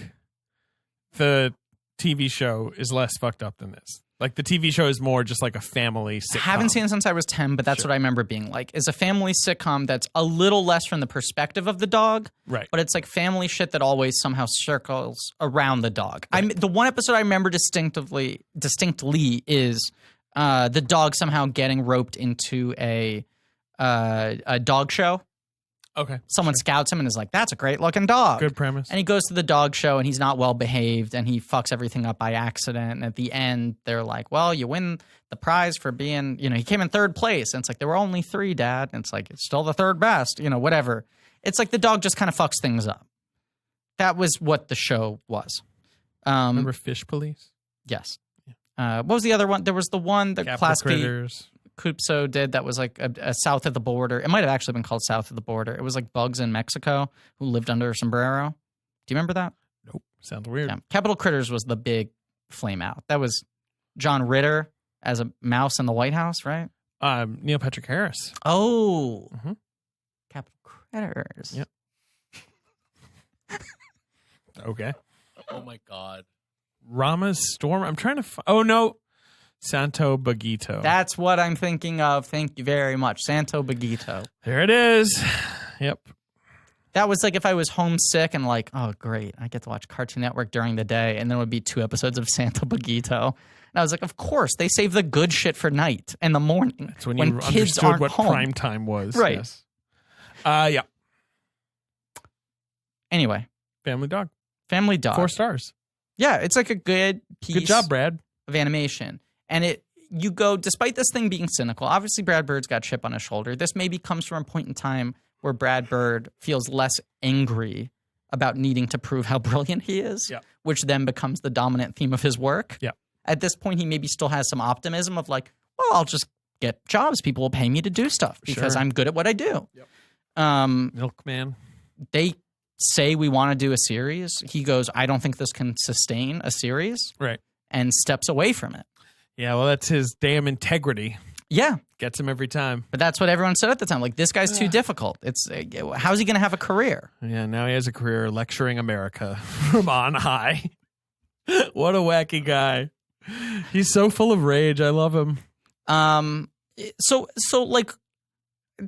the TV show is less fucked up than this. Like the TV show is more just like a family sitcom. Haven't seen it since I was 10, but that's Sure. what I remember being like. Is a family sitcom that's a little less from the perspective of the dog, Right. but it's like family shit that always somehow circles around the dog. The one episode I remember distinctly is the dog somehow getting roped into a dog show. Okay. Someone scouts him and is like, "That's a great looking dog." Good premise. And he goes to the dog show and he's not well behaved and he fucks everything up by accident. And at the end, they're like, well, you win the prize for being, he came in third place. And it's like, there were only 3, Dad. And it's like, it's still the third best, whatever. It's like the dog just kind of fucks things up. That was what the show was. Remember Fish Police? Yes. What was the other one? There was the one that Capital Class B. Critters. Kupso did that was like a south of the border. It might have actually been called South of the Border. It was like bugs in Mexico who lived under a sombrero. Do you remember that? Nope. Sounds weird. Yeah. Capital Critters was the big flame out. That was John Ritter as a mouse in the White House, right? Neil Patrick Harris. Oh. Mhm. Capital Critters. Yep. Okay. Oh my God. Rama's Storm. I'm trying to. Oh no, Santo Bagito. That's what I'm thinking of. Thank you very much. Santo Bagito. There it is. Yep. That was like if I was homesick and like, oh, great, I get to watch Cartoon Network during the day, and then it would be 2 episodes of Santo Bagito. And I was like, of course, they save the good shit for night and the morning. That's when you kids understood aren't what home. prime time was. Right. Yes. Yeah. Anyway, Family Dog. Family Dog. 4 stars. Yeah, it's like a good piece Good job, Brad. of animation. And you go, despite this thing being cynical, obviously Brad Bird's got a chip on his shoulder. This maybe comes from a point in time where Brad Bird feels less angry about needing to prove how brilliant he is, Yeah. which then becomes the dominant theme of his work. Yeah. At this point, he maybe still has some optimism of like, well, I'll just get jobs. People will pay me to do stuff because Sure. I'm good at what I do. Yep. Milkman. They say we want to do a series. He goes, I don't think this can sustain a series, Right. and steps away from it. Yeah, well, that's his damn integrity. Yeah. Gets him every time. But that's what everyone said at the time. Like, this guy's too difficult. It's how's he going to have a career? Yeah, now he has a career lecturing America from on high. What a wacky guy. He's so full of rage. I love him. So like,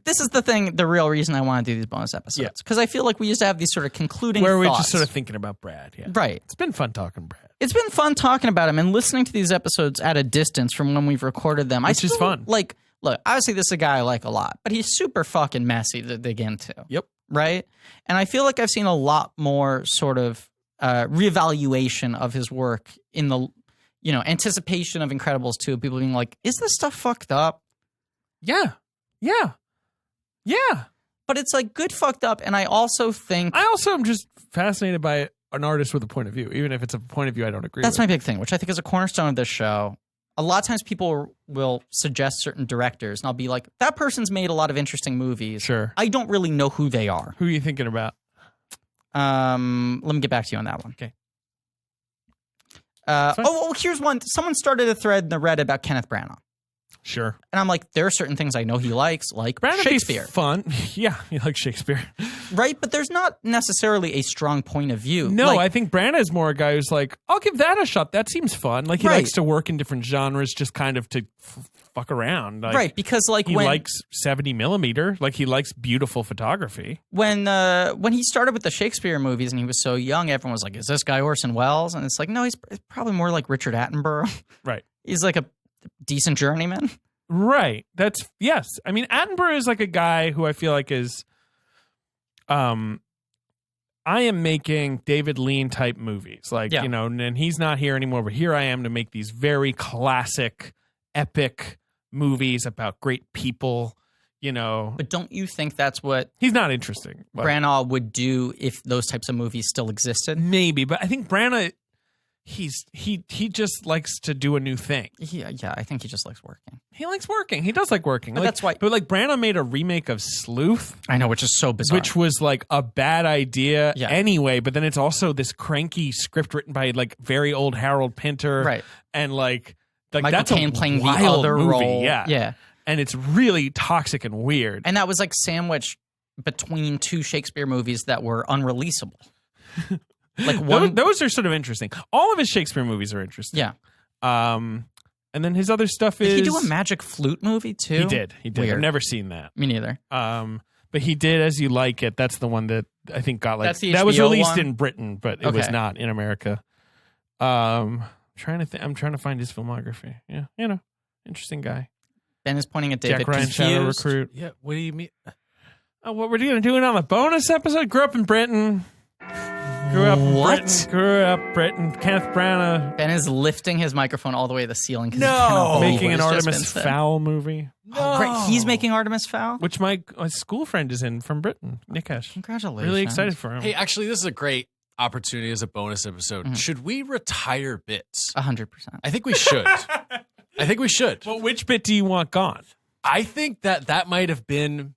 this is the real reason I want to do these bonus episodes. Because I feel like we used to have these sort of concluding Where we're thoughts. just sort of thinking about Brad. Yeah. Right. It's been fun talking Brad. It's been fun talking about him and listening to these episodes at a distance from when we've recorded them. Which is fun. Like, look, obviously this is a guy I like a lot, but he's super fucking messy to dig into. Yep. Right? And I feel like I've seen a lot more sort of reevaluation of his work in the, anticipation of Incredibles 2. People being like, is this stuff fucked up? Yeah. Yeah. Yeah. But it's like good fucked up. And I also think I also am just fascinated by an artist with a point of view, even if it's a point of view I don't agree that's with. my big thing, which I think is a cornerstone of this show. A lot of times people will suggest certain directors, and I'll be like, that person's made a lot of interesting movies. Sure. I don't really know who they are. Who are you thinking about? Let me get back to you on that one. Okay. Here's one. Someone started a thread in the Reddit about Kenneth Branagh. Sure. And I'm like, there are certain things I know he likes, like Branagh Shakespeare. Fun. Yeah, you like Shakespeare. Right? But there's not necessarily a strong point of view. No, Like, I think Branagh is more a guy who's like, I'll give that a shot. That seems fun. Like he Right. likes to work in different genres just kind of to fuck around. Like, right, because like he when likes 70 millimeter. Like he likes beautiful photography. when he started with the Shakespeare movies and he was so young, everyone was like, is this guy Orson Welles? And it's like, no, he's probably more like Richard Attenborough. Right. He's like a decent journeyman. Right. Yes. I mean, Attenborough is like a guy who I feel like is, I am making David Lean type movies. Like, Yeah. And he's not here anymore, but here I am to make these very classic, epic movies about great people, But don't you think that's what He's not interesting. But Branagh would do if those types of movies still existed? maybe, but I think Branagh, he just likes to do a new thing. Yeah, I think he just likes working. He likes working. He does like working. But Like, that's why- But like Branagh made a remake of Sleuth, I know, which is so bizarre. which was like a bad idea Yeah. anyway. But then it's also this cranky script written by like very old Harold Pinter, Right. And like Michael that's a Caine playing the wild other movie, role. yeah. And it's really toxic and weird. And that was like sandwiched between 2 Shakespeare movies that were unreleasable. Like one, those are sort of interesting. All of his Shakespeare movies are interesting. yeah. And then his other stuff Did is he do a Magic Flute movie too? He did. Weird. I've never seen that. Me neither. But he did As You Like It. That's the one that I think got like That's the that was HBO released one? in Britain, but it was Okay. not in America. I'm trying to find his filmography. Yeah, interesting guy. Ben is pointing at David. Jack Ryan, Shadow confused. Recruit. Yeah. What do you mean? Oh, what we're gonna do it on a bonus episode? Grew up in Britain. Grew up in What? Britain. Grew up Britain. Kenneth Branagh. Ben is lifting his microphone all the way to the ceiling. 'Cause he cannot believe Making what an has just been Artemis said. Fowl movie, Oh, great. He's making Artemis Fowl? which my school friend is in from Britain, Nikesh. Congratulations. Really excited for him. Hey, actually, this is a great opportunity as a bonus episode. Mhm. Should we retire bits? 100%. I think we should. I think we should. Well, which bit do you want gone? I think that might have been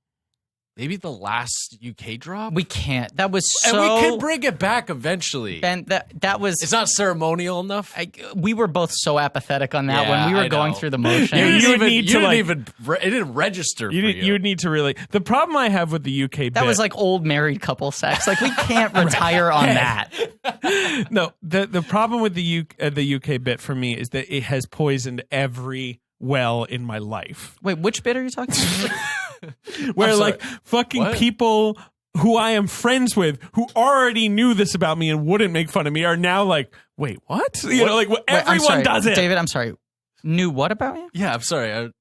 maybe the last UK drop. We can't. That was and so. we can bring it back eventually. Ben, that was. It's not ceremonial enough. We were both so apathetic on that Yeah, when we were I going know. through the motion. It didn't register. You would need to really. The problem I have with the UK bit. That was like old married couple sex. Like we can't retire on that. No, the problem with the UK bit for me is that it has poisoned every well in my life. Wait, which bit are you talking about? Where I'm like sorry. fucking What? people who I am friends with who already knew this about me and wouldn't make fun of me are now like, wait, what? You know, like Wait, I'm everyone sorry. does it. David, I'm sorry. Knew what about you? Yeah, I'm sorry.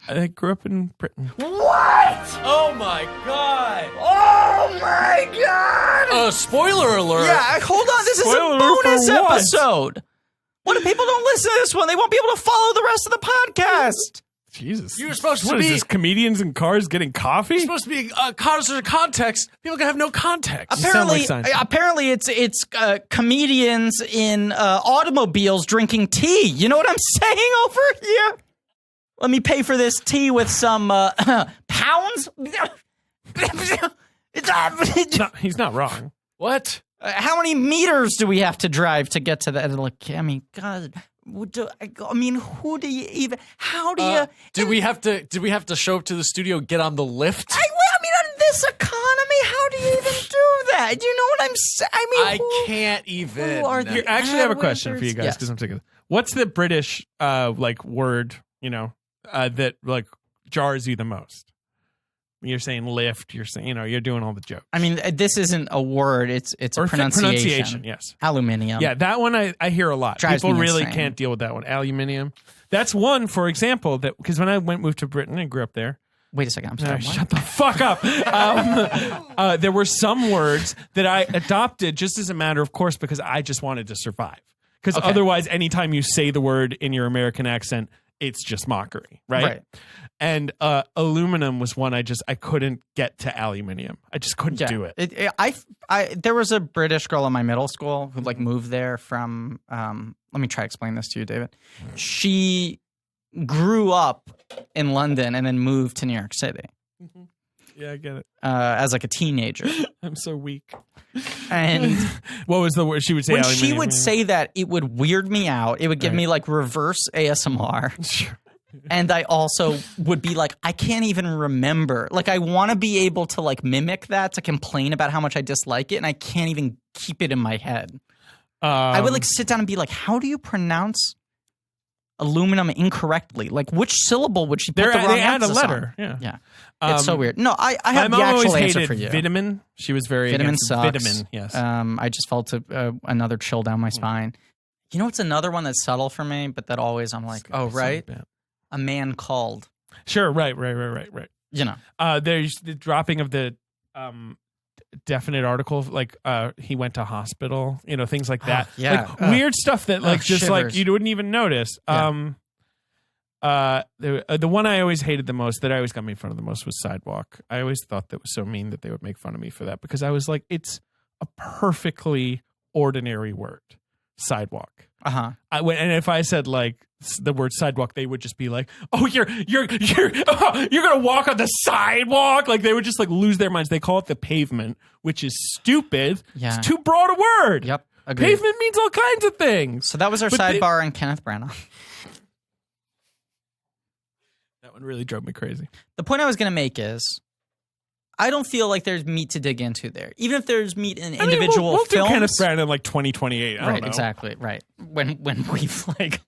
I grew up in Britain. Oh my god! Oh my god! Spoiler alert! Yeah, hold on. This is a Spoiler alert bonus for what? episode. What if people don't listen to this one? They won't be able to follow the rest of the podcast. Jesus, You were supposed to what is be- this? Comedians in cars getting coffee? It's supposed to be context. People can have no context. sound like Apparently, Seinfeld. apparently, it's comedians in automobiles drinking tea. You know what I'm saying over here? Let me pay for this tea with some pounds. No, he's not wrong. What? How many meters do we have to drive to get to that? Like, I mean, God. Who do you even? How do you? Did we have to show up to the studio, get on the lift? I mean, on this economy, how do you even do that? Do you know what I'm saying? I mean, I can't even. who are the- Here, actually, I have a question for you Wizards? guys because I'm sick of it. What's the British like word, that like jars you the most? You're saying lift. You're saying, you're doing all the jokes. I mean, this isn't a word. It's a Or pronunciation. Yes. Aluminium. Yeah, that one I hear a lot. Drives People me really insane. can't deal with that one. Aluminium. That's one, for example, that because when I moved to Britain and grew up there. Wait a second. I'm sorry. what? Shut the fuck up. There were some words that I adopted just as a matter of course because I just wanted to survive. Because Okay. otherwise, anytime you say the word in your American accent, it's just mockery, right? And aluminum was one I couldn't get to aluminium. I just couldn't do it. There was a British girl in my middle school who like moved there from. Let me try to explain this to you, David. She grew up in London and then moved to New York City Yeah, I get it. as like a teenager. I'm so weak. And What was the word she would say? when aluminium. she would say that, it would weird me out. It would give me like reverse ASMR. Sure. And I also would be like, I can't even remember. Like, I want to be able to like mimic that, to complain about how much I dislike it, and I can't even keep it in my head. I would like sit down and be like, how do you pronounce aluminum incorrectly? Like, which syllable would she put the wrong they add a emphasis letter. on? Yeah. It's so weird. No, I have My the mom always actual answer hated for you. vitamin. She was very Vitamin against sucks. Vitamin, yes. I just felt another chill down my spine. You know what's another one that's subtle for me, but that always I'm like, oh, right? A man called. Sure, right. You know. There's the dropping of the definite article, like he went to hospital, things like that. yeah. Like weird stuff that like just like shivers. you wouldn't even notice. Yeah. The one I always hated the most, that I always got made fun of the most, was sidewalk. I always thought that was so mean that they would make fun of me for that, because I was like, it's a perfectly ordinary word, sidewalk. Uh-huh. And if I said like the word sidewalk, they would just be like, "Oh, you're gonna walk on the sidewalk!" Like they would just like lose their minds. They call it the pavement, which is stupid. Yeah. It's too broad a word. Yep. Agreed. Pavement means all kinds of things. So that was our But they- sidebar on Kenneth Branagh. That one really drove me crazy. The point I was going to make is, I don't feel like there's meat to dig into there. Even if there's meat in individual we'll films. do Kenneth Branagh in like 2028. I don't Right, know. exactly. Right. When we've like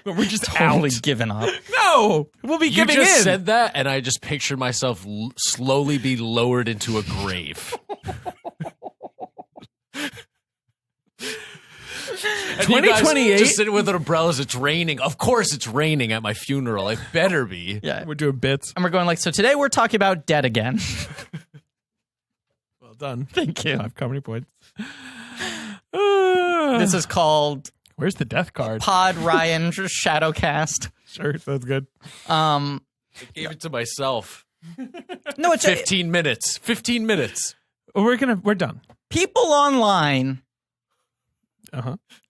We're just totally out. given up. No, we'll be You giving just in. said that, and I just pictured myself slowly be lowered into a grave. And you guys 2028? just sitting with umbrellas. It's raining. Of course, it's raining at my funeral. It better be. Yeah. We're doing bits. And we're going like, so today we're talking about dead again. Well done. Thank you. 5 comedy points. This is called Where's the death card? Pod Ryan Shadowcast. Sure, sounds good. I gave it to myself. No, it's 15 minutes. 15 minutes. We're done. people online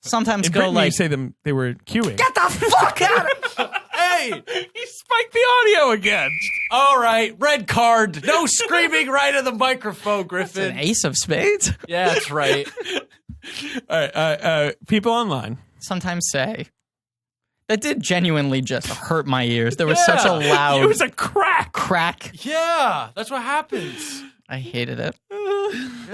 sometimes In go Britain, like, you say them they were queuing. get the fuck out of Hey, He spiked the audio again. all right, red card. No screaming right in the microphone, an Griffin. ace of spades. Yeah, that's right. All right, people online. Sometimes say. That did genuinely just hurt my ears. There was such a loud It was a crack. crack. Yeah, that's what happens. I hated it.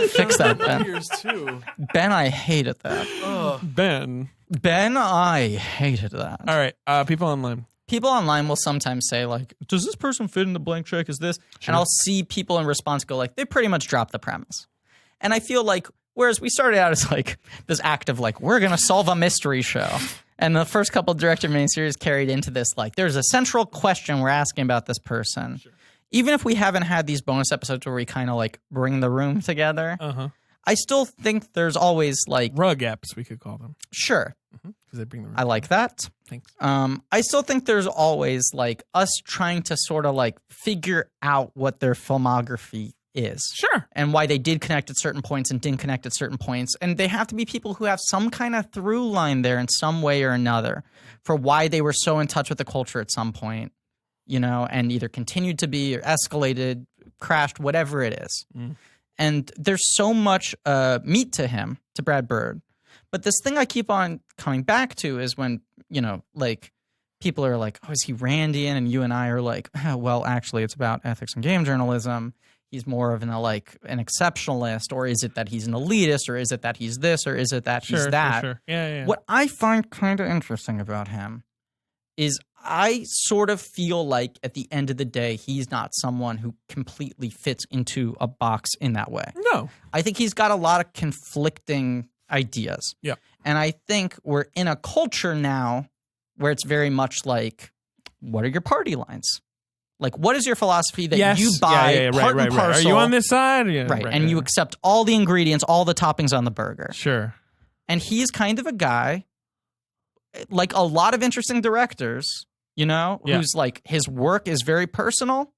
Fix that, Ben. Ears too. Ben, I hated that. Ben. Ben, I hated that. All right, people online. People online will sometimes say, like, does this person fit in the blank check? Is this? And I'll see people in response go, like, they pretty much dropped the premise. And I feel like, whereas we started out as, like, this act of, like, we're going to solve a mystery show. And the first couple director miniseries carried into this, like, there's a central question we're asking about this person. Sure. Even if we haven't had these bonus episodes where we kind of, like, bring the room together, I still think there's always, like... Rug eps, we could call them. Sure. Because they bring the room. I like that. Thanks. I still think there's always, like, us trying to sort of, like, figure out what their filmography is. Sure. And why they did connect at certain points and didn't connect at certain points. And they have to be people who have some kind of through line there in some way or another for why they were so in touch with the culture at some point, you know, and either continued to be or escalated, crashed, whatever it is. And there's so much meat to him, to Brad Bird. But this thing I keep on coming back to is when, you know, like, people are like, oh, is he Randian? And you and I are like, oh, well, actually, it's about ethics and game journalism. He's more of an exceptionalist, or is it that he's an elitist, or is it that he's this, or is it that he's that? Sure. Yeah. What I find kind of interesting about him is I sort of feel like at the end of the day, he's not someone who completely fits into a box in that way. No. I think he's got a lot of conflicting ideas. Yeah. And I think we're in a culture now where it's very much like, what are your party lines? Like, what is your philosophy that you buy part and parcel? Are you on this side? Yeah, right. And you accept all the ingredients, all the toppings on the burger. Sure. And he's kind of a guy, like a lot of interesting directors, you know, who's like, his work is very personal.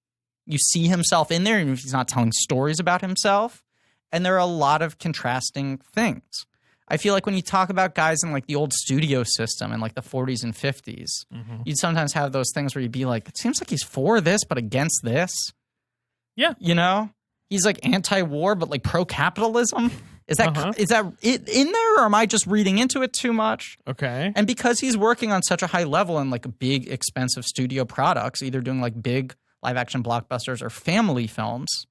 You see himself in there, even if he's not telling stories about himself. And there are a lot of contrasting things. I feel like when you talk about guys in like the old studio system in like the 40s and 50s, you'd sometimes have those things where you'd be like, it seems like he's for this, but against this. Yeah. You know, he's like anti-war, but like pro-capitalism. Is that is that it in there, or am I just reading into it too much? Okay. And because he's working on such a high level in like big, expensive studio products, either doing like big live action blockbusters or family films,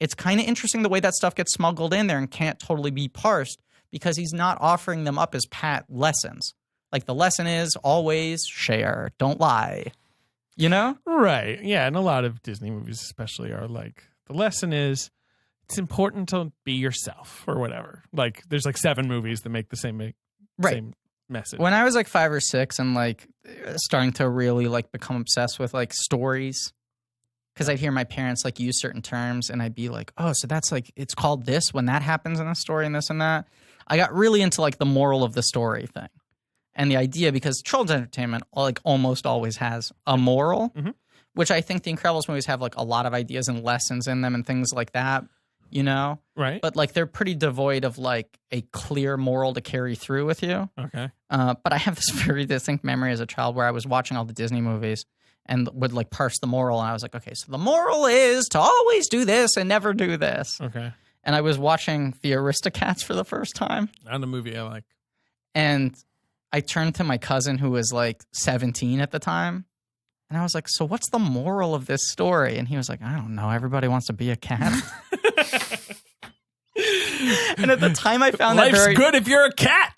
it's kind of interesting the way that stuff gets smuggled in there and can't totally be parsed, because he's not offering them up as pat lessons. Like, the lesson is always share, don't lie. You know? Right. Yeah. And a lot of Disney movies especially are like, the lesson is it's important to be yourself or whatever. Like, there's like 7 movies that make the same message. When I was like 5 or 6 and like starting to really like become obsessed with like stories, because I'd hear my parents like use certain terms and I'd be like, oh, so that's like, it's called this when that happens in a story and this and that. I got really into like the moral of the story thing and the idea, because children's entertainment like almost always has a moral, which I think the Incredibles movies have like a lot of ideas and lessons in them and things like that, you know? Right. But like they're pretty devoid of like a clear moral to carry through with you. Okay. But I have this very distinct memory as a child where I was watching all the Disney movies and would like parse the moral. And I was like, okay, so the moral is to always do this and never do this. Okay. And I was watching the Aristocats for the first time. Not a movie I like. And I turned to my cousin who was like 17 at the time. And I was like, so what's the moral of this story? And he was like, I don't know. Everybody wants to be a cat. And at the time I found Life's that very good if you're a cat.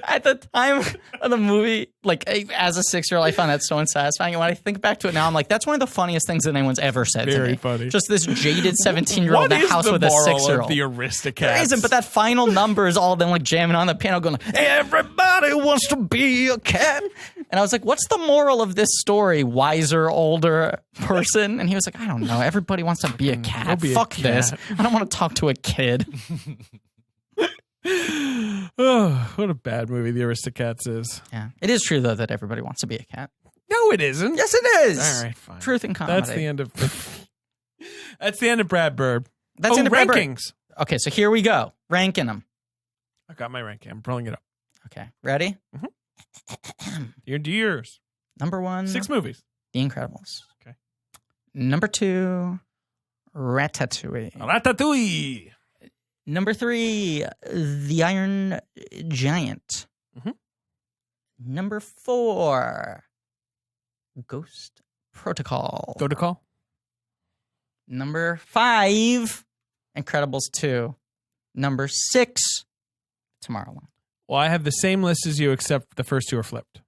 At the time of the movie, like as a 6-year-old, I found that so unsatisfying. And when I think back to it now, I'm like, that's one of the funniest things that anyone's ever said to me. Very funny. Just this jaded 17-year-old in a house with a 6-year-old. The Aristocats. There isn't, but that final number is all of them like jamming on the piano going, everybody wants to be a cat. And I was like, what's the moral of this story, wiser, older person? And he was like, I don't know. Everybody wants to be a cat. Be Fuck a this. cat. I don't want to talk to a kid. Oh, what a bad movie The Aristocats is. Yeah. It is true, though, that everybody wants to be a cat. No, it isn't. Yes, it is. All right, fine. Truth in comedy. That's the end of That's the end of Brad Bird. That's the end of Brad Bird. rankings. Okay, so here we go. Ranking them. I got my ranking. I'm pulling it up. Okay, ready? Your years. Number 1, 6 movies. The Incredibles. Okay. Number 2, Ratatouille. Ratatouille. Number 3, The Iron Giant. Mhm. Number 4, Ghost Protocol. Go to call. Number 5, Incredibles 2. Number 6, Tomorrowland. Well, I have the same list as you, except the first 2 are flipped.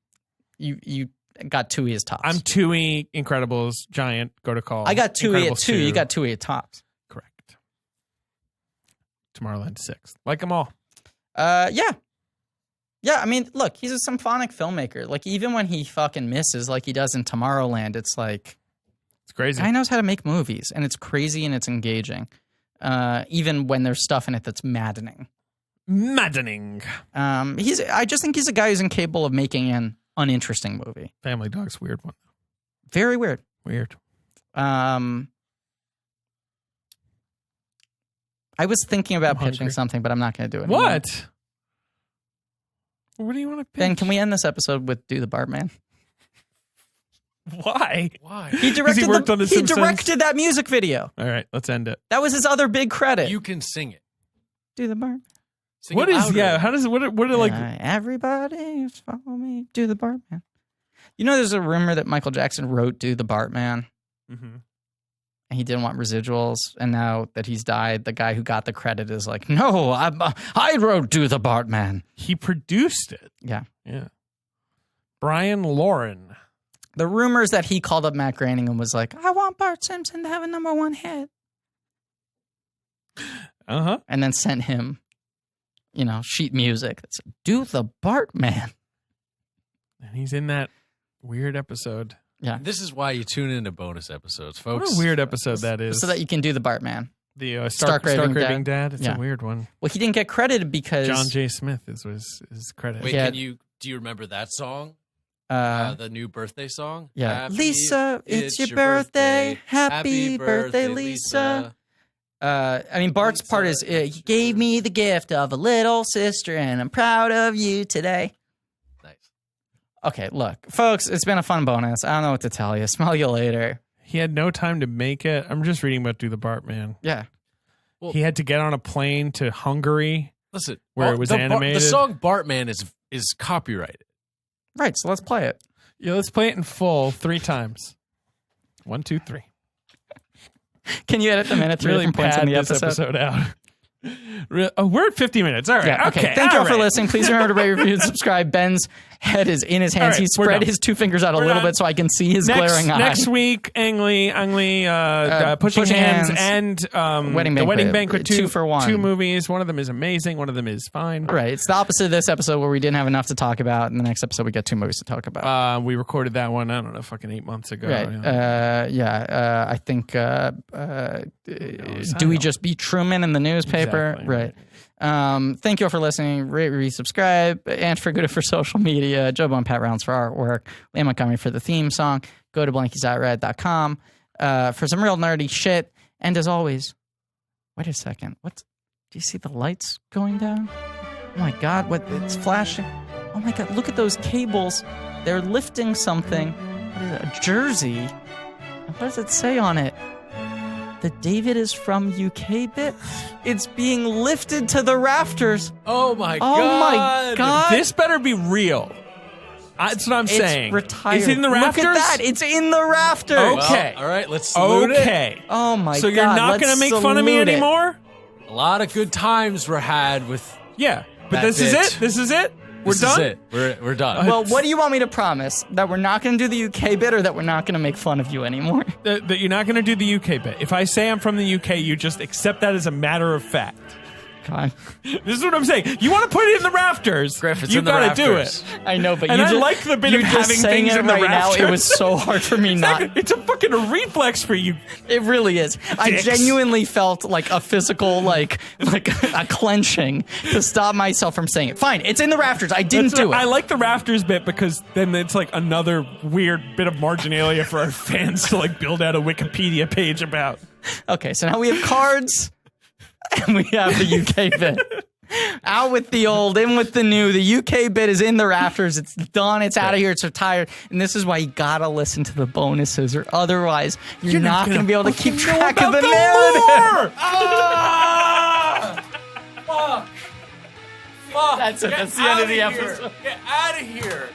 You got 2E as tops. I'm 2E, Incredibles, Giant, Go to call. I got 2E at Incredibles 2. You got 2E at tops. Correct. Tomorrowland 6. Like them all. Yeah. Yeah, I mean, look, he's a symphonic filmmaker. Like, even when he fucking misses like he does in Tomorrowland, it's like... It's crazy. Guy knows how to make movies, and it's crazy and it's engaging. Even when there's stuff in it that's maddening. Maddening. I just think he's a guy who's incapable of making an uninteresting movie. Family Dog's weird one. Very weird. Weird. I was thinking about I'm pitching hungry. something, but I'm not going to do it anymore. What? What do you want to pitch? Ben, can we end this episode with Do the Bartman? Why? Why? He directed, worked on The he Simpsons? directed that music video. All right, let's end it. That was his other big credit. You can sing it. Do the Bartman. Sing What it is, louder. yeah, how does, what are like, Everybody follow me. Do the Bartman. You know, there's a rumor that Michael Jackson wrote Do the Bartman. Mhm. And he didn't want residuals. And now that he's died, the guy who got the credit is like, no, I wrote Do the Bartman. he produced it. Yeah. Yeah. Brian Lauren. The rumors that he called up Matt Groening and was like, I want Bart Simpson to have a #1 hit. Uh-huh. And then sent him, sheet music that said, Do the Bartman. And he's in that weird episode. Yeah. This is why you tune into bonus episodes, What folks. a weird episode that is. So that you can do the Bartman. The Stark Stark Raving Raving Dad. It's Yeah. a weird one. Well, he didn't get credited because John J. Smith is his credit. Wait, Yeah. do you remember that song? Uh, The new birthday song? yeah. Happy- Lisa, it's your birthday. Happy birthday, Lisa. Bart's part is, he gave me the gift of a little sister, and I'm proud of you today. Nice. Okay, look, folks, it's been a fun bonus. I don't know what to tell you. Smell you later. He had no time to make it. I'm just reading about Do the Bartman. Yeah. Well, He had to get on a plane to Hungary. listen, Where it was animated. The song Bartman is copyrighted. Right, so let's play it. Yeah, let's play it in full 3 times. 1, 2, 3. Can you edit the minute three Really different points in pad the this episode? out. We're at 50 minutes. All right. Yeah, okay. Thank you all for listening. Please remember to rate, review, and subscribe. Ben's head is in his hands. All right, He we're spread done. his 2 fingers out a We're little done. bit so I can see his glaring eye. Next week, Ang Lee, Pushing Hands, and Wedding The Wedding Banquet. Banquet. 2 for 1. 2 movies. One of them is amazing. One of them is fine. Right. It's the opposite of this episode where we didn't have enough to talk about. In the next episode, we got 2 movies to talk about. We recorded that one, I don't know, fucking 8 months ago. Right. Yeah. I think, do we just beat Truman in the newspaper? Exactly. Right. Thank you all for listening. Rate, resubscribe. And for Good for social media. Joe Bone, Pat Rounds for artwork. Liam Montgomery for the theme song. Go to blankies.red.com for some real nerdy shit. And as always, wait a second. Do you see the lights going down? Oh my God, it's flashing. Oh my God, look at those cables. They're lifting something. What is it, a jersey? And what does it say on it? The David is from UK bit? It's being lifted to the rafters. Oh my Oh my God. This better be real. That's what I'm saying. It's retired. Is it in the rafters? Look at that. It's in the rafters. Okay. Well, all right, let's salute it. Okay. Oh my God. So you're not going to make fun of me salute it. anymore? A lot of good times were had with. Yeah. But That this is bitch. it? This is it? We're This done? is it. We're done. Well, what do you want me to promise? That we're not going to do the UK bit or that we're not going to make fun of you anymore? That you're not going to do the UK bit. If I say I'm from the UK, you just accept that as a matter of fact. God. This is what I'm saying. You want to put it in the rafters. Griff, it's you in the gotta do rafters. it. I know, but And you I just, like the bit you of just having saying things it in the right now. It rafters. was so hard for me not. It's a fucking reflex for you. It really is. I Dicks. genuinely felt like a physical, like a clenching to stop myself from saying it. Fine, it's in the rafters. I didn't do it. I like the rafters bit because then it's like another weird bit of marginalia for our fans to like build out a Wikipedia page about. Okay, so now we have cards and we have the UK bit. Out with the old, in with the new. The UK bit is in the rafters. It's done. It's out of here. It's retired. And this is why you gotta listen to the bonuses, or otherwise you're not gonna be able to keep track of the narrative. Fuck. That's it. That's the end of the episode. Get out of here.